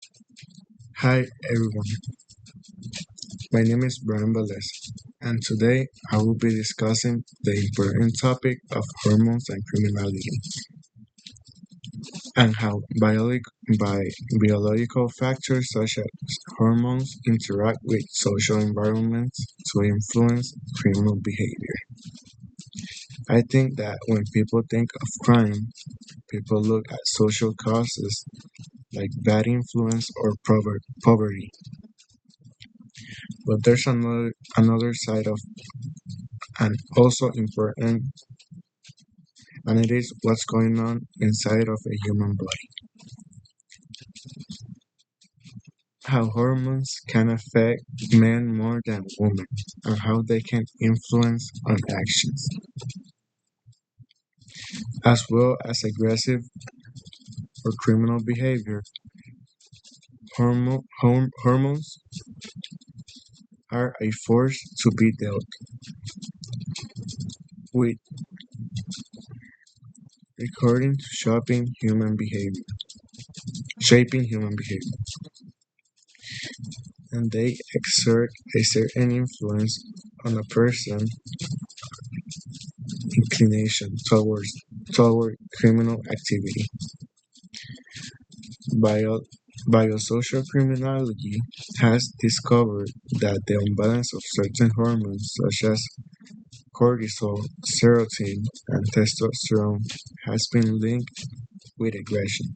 Hi everyone, my name is Brian Velez, and today I will be discussing the important topic of hormones and criminality, and how biological factors such as hormones interact with social environments to influence criminal behavior. I think that when people think of crime, people look at social causes like bad influence or poverty, but there's another side of and also important, and it is what's going on inside of a human body. How hormones can affect men more than women, and how they can influence on actions, as well as aggressive or criminal behavior. Hormones are a force to be dealt with, according to shaping human behavior, and they exert a certain influence on a person's inclination toward criminal activity. Bio, Biosocial criminology has discovered that the imbalance of certain hormones such as cortisol, serotonin, and testosterone has been linked with aggression,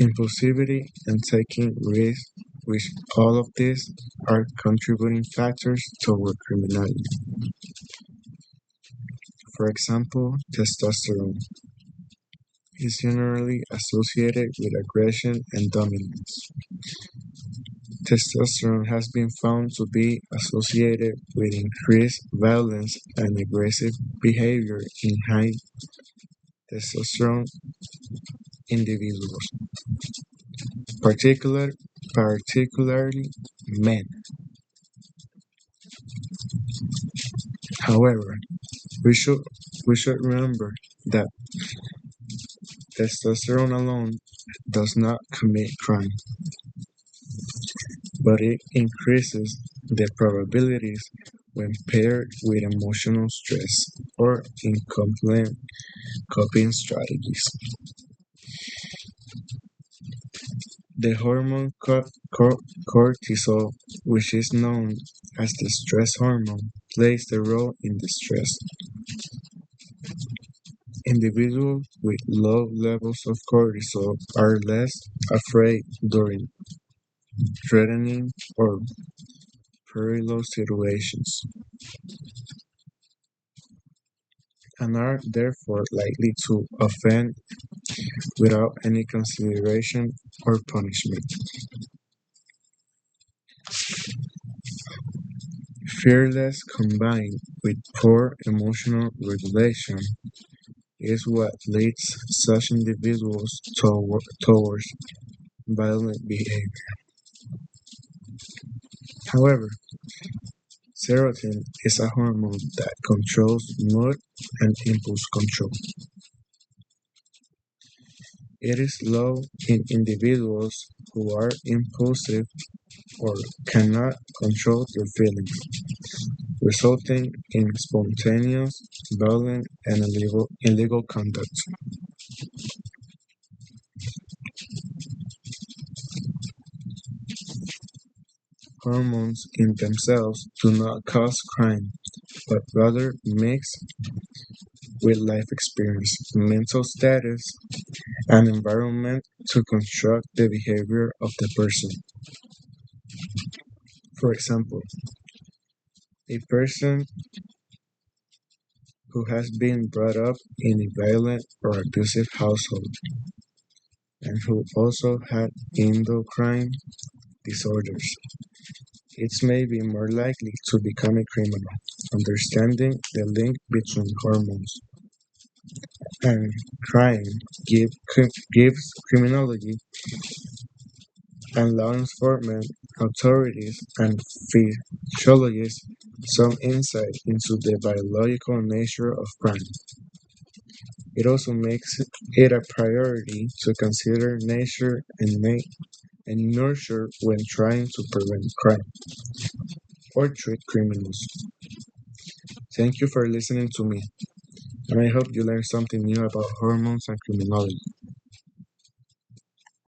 impulsivity, and taking risks, which all of these are contributing factors toward criminality. For example, testosterone is generally associated with aggression and dominance. Testosterone has been found to be associated with increased violence and aggressive behavior in high testosterone individuals, particular, particularly men. However, we should we should remember that testosterone alone does not commit crime, but it increases the probabilities when paired with emotional stress or incomplete coping strategies. The hormone cortisol, which is known as the stress hormone, plays the role in the stress. Individuals with low levels of cortisol are less afraid during threatening or perilous situations and are therefore likely to offend without any consideration or punishment. Fearless combined with poor emotional regulation is what leads such individuals towards violent behavior. However, serotonin is a hormone that controls mood and impulse control. It is low in individuals who are impulsive or cannot control their feelings, resulting in spontaneous, violent, and illegal conduct. Hormones in themselves do not cause crime, but rather mix with life experience, mental status, and environment to construct the behavior of the person. For example, a person who has been brought up in a violent or abusive household and who also had endocrine disorders, it may be more likely to become a criminal. Understanding the link between hormones and crime gives criminology and law enforcement authorities and physiologists some insight into the biological nature of crime. It also makes it a priority to consider nature and nurture when trying to prevent crime or treat criminals. Thank you for listening to me, and I hope you learned something new about hormones and criminology.